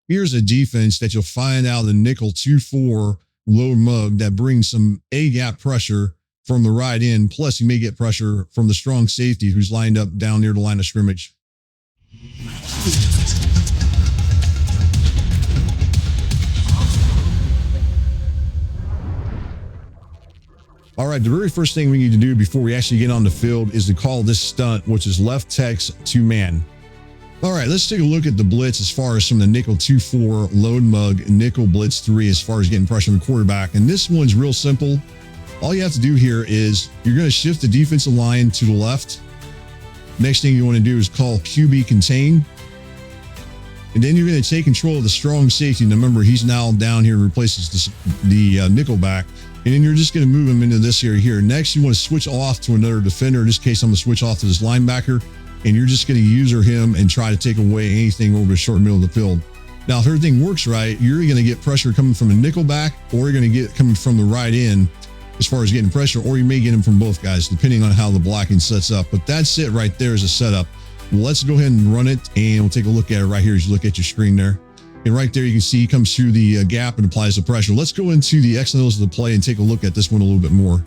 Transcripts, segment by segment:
here's a defense that you'll find out in the nickel 2-4 load mug that brings some A-gap pressure from the right end. Plus, you may get pressure from the strong safety who's lined up down near the line of scrimmage. All right, the very first thing we need to do before we actually get on the field is to call this stunt, which is left text to man. All right, let's take a look at the blitz as far as from the nickel 2-4 load mug, nickel blitz 3 as far as getting pressure on the quarterback. And this one's real simple. All you have to do here is you're going to shift the defensive line to the left. Next thing you want to do is call QB contain. And then you're going to take control of the strong safety. Now remember, he's now down here, replaces the nickel back. And then you're just going to move him into this area here. Next, you want to switch off to another defender. In this case, I'm going to switch off to this linebacker. And you're just going to user him and try to take away anything over the short middle of the field. Now, if everything works right, you're going to get pressure coming from the nickel back, or you're going to get coming from the right end as far as getting pressure, or you may get him from both guys, depending on how the blocking sets up. But that's it right there as a setup. Let's go ahead and run it, and we'll take a look at it right here as you look at your screen there. And right there, you can see he comes through the gap and applies the pressure. Let's go into the X and O's of the play and take a look at this one a little bit more.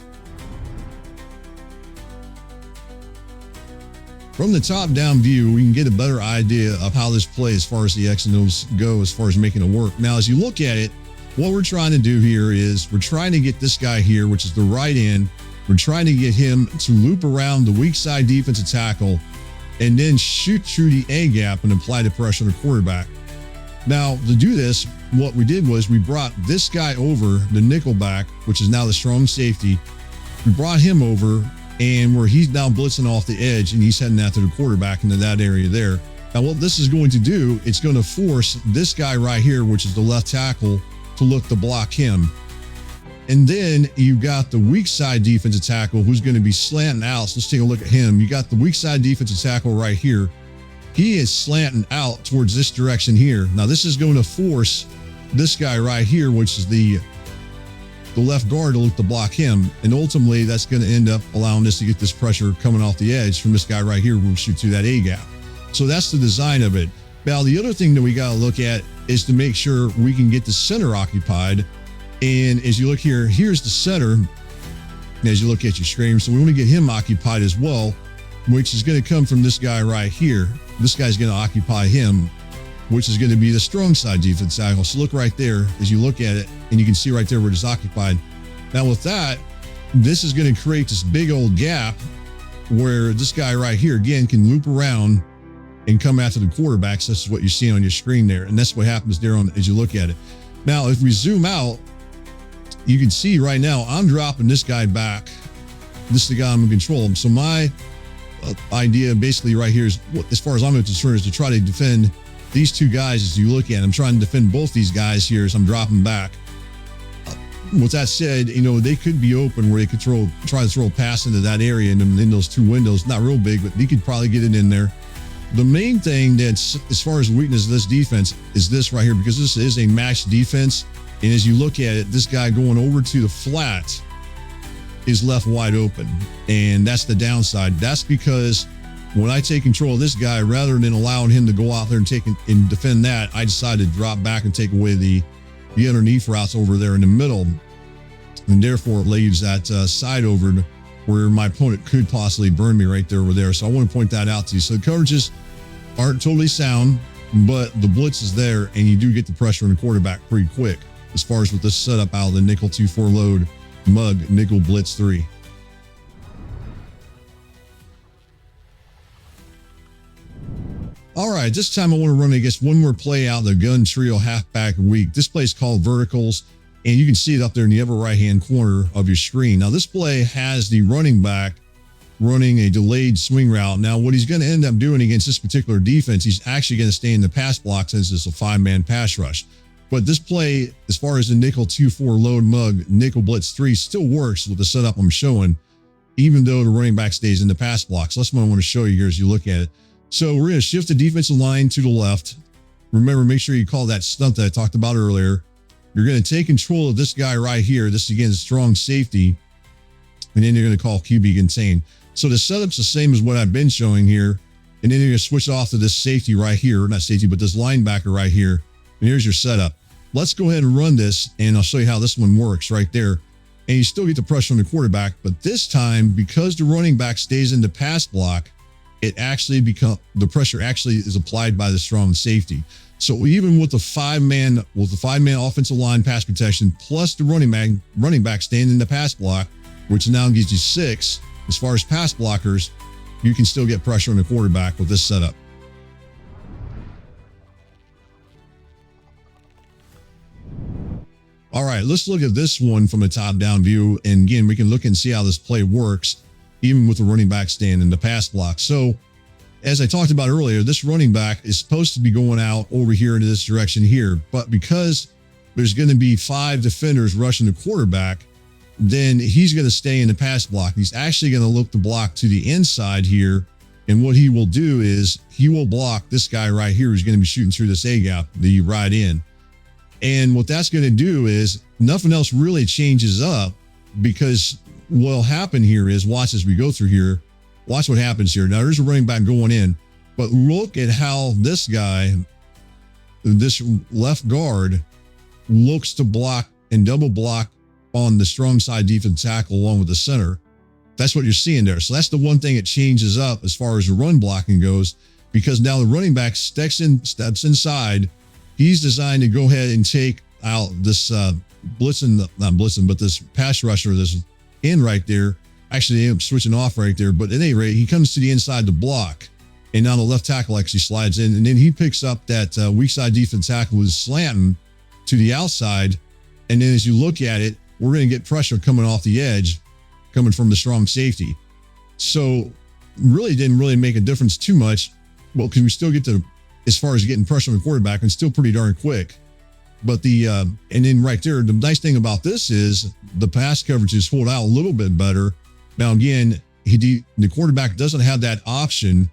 From the top-down view, we can get a better idea of how this play as far as the X and O's go as far as making it work. Now, as you look at it, what we're trying to do here is we're trying to get this guy here, which is the right end. We're trying to get him to loop around the weak side defensive tackle and then shoot through the A gap and apply the pressure on the quarterback. Now, to do this, what we did was we brought this guy over, the nickel back, which is now the strong safety. We brought him over, and where he's now blitzing off the edge, and he's heading after the quarterback into that area there. Now, what this is going to do, it's going to force this guy right here, which is the left tackle, to look to block him. And then you got the weak side defensive tackle who's going to be slanting out. So let's take a look at him. You got the weak side defensive tackle right here. He is slanting out towards this direction here. Now, this is going to force this guy right here, which is the left guard, to look to block him. And ultimately, that's going to end up allowing us to get this pressure coming off the edge from this guy right here who will shoot through that A gap. So that's the design of it. Now, the other thing that we got to look at is to make sure we can get the center occupied. And as you look here, here's the center. As you look at your screen, so we want to get him occupied as well, which is going to come from this guy right here. This guy's going to occupy him, which is going to be the strong side defense tackle. So look right there as you look at it, and you can see right there where it's occupied. Now with that, this is going to create this big old gap where this guy right here, again, can loop around and come after the quarterbacks. This is what you're seeing on your screen there. And that's what happens there as you look at it. Now, if we zoom out, you can see right now, I'm dropping this guy back. This is the guy I'm in control of. So my idea basically right here is, as far as I'm concerned, is to try to defend these two guys as you look at them. I'm trying to defend both these guys here as I'm dropping back. With that said, you know, they could be open where they could try to throw a pass into that area and in those two windows. Not real big, but they could probably get it in there. The main thing that's, as far as the weakness of this defense, is this right here, because this is a matched defense. And as you look at it, this guy going over to the flat is left wide open. And that's the downside. That's because when I take control of this guy, rather than allowing him to go out there and defend that, I decided to drop back and take away the underneath routes over there in the middle. And therefore it leaves that side over where my opponent could possibly burn me right there over there. So I want to point that out to you. So the coverages aren't totally sound, but the blitz is there, and you do get the pressure on the quarterback pretty quick as far as with this setup out of the nickel 2-4 load mug nickel blitz 3. All right, this time I want to run against one more play out of the gun trio halfback week. This play is called verticals, and you can see it up there in the upper right-hand corner of your screen. Now, this play has the running back running a delayed swing route. Now, what he's going to end up doing against this particular defense, he's actually going to stay in the pass block since it's a 5-man pass rush. But this play, as far as the nickel 2-4 load mug nickel blitz 3, still works with the setup I'm showing, even though the running back stays in the pass block. So that's what I want to show you here as you look at it. So we're going to shift the defensive line to the left. Remember, make sure you call that stunt that I talked about earlier. You're going to take control of this guy right here. This, again, is strong safety. And then you're going to call QB contain. So the setup's the same as what I've been showing here. And then you're going to switch off to this safety right here. Not safety, but this linebacker right here. And here's your setup. Let's go ahead and run this, and I'll show you how this one works right there. And you still get the pressure on the quarterback, but this time, because the running back stays in the pass block, the pressure actually is applied by the strong safety. So even with the five-man offensive line pass protection, plus the running back staying in the pass block, which now gives you 6, as far as pass blockers, you can still get pressure on the quarterback with this setup. All right, let's look at this one from a top-down view. And again, we can look and see how this play works, even with the running back staying in the pass block. So as I talked about earlier, this running back is supposed to be going out over here into this direction here. But because there's going to be 5 defenders rushing the quarterback, then he's going to stay in the pass block. He's actually going to look to block to the inside here. And what he will do is he will block this guy right here who's going to be shooting through this A-gap, the right in. And what that's going to do is nothing else really changes up, because what'll happen here is, watch as we go through here, watch what happens here. Now there's a running back going in, but look at how this guy, this left guard, looks to block and double block on the strong side defensive tackle along with the center. That's what you're seeing there. So that's the one thing that changes up as far as the run blocking goes, because now the running back steps inside. He's designed to go ahead and take out this not blitzing, but this pass rusher that's in right there. Actually, they end up switching off right there. But at any rate, he comes to the inside to block. And now the left tackle actually slides in. And then he picks up that weak side defense tackle with slanting to the outside. And then as you look at it, we're going to get pressure coming off the edge, coming from the strong safety. So really didn't really make a difference too much. Well, because we still get to, as far as getting pressure on the quarterback, and still pretty darn quick. But and then right there, the nice thing about this is the pass coverage is pulled out a little bit better. Now, again, the quarterback doesn't have that option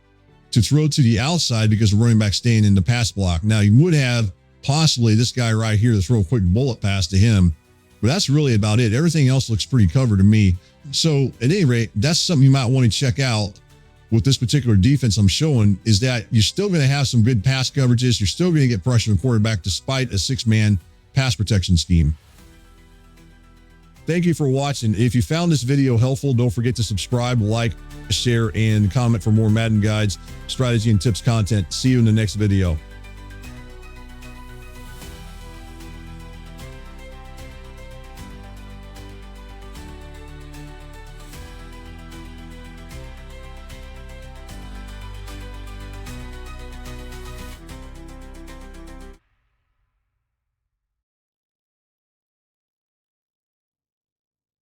to throw to the outside because the running back staying in the pass block. Now, you would have possibly this guy right here to throw a quick bullet pass to him, but that's really about it. Everything else looks pretty covered to me. So at any rate, that's something you might want to check out with this particular defense I'm showing, is that you're still going to have some good pass coverages. You're still going to get pressure on the quarterback despite a 6-man pass protection scheme. Thank you for watching. If you found this video helpful, don't forget to subscribe, like, share, and comment for more Madden guides, strategy, and tips content. See you in the next video.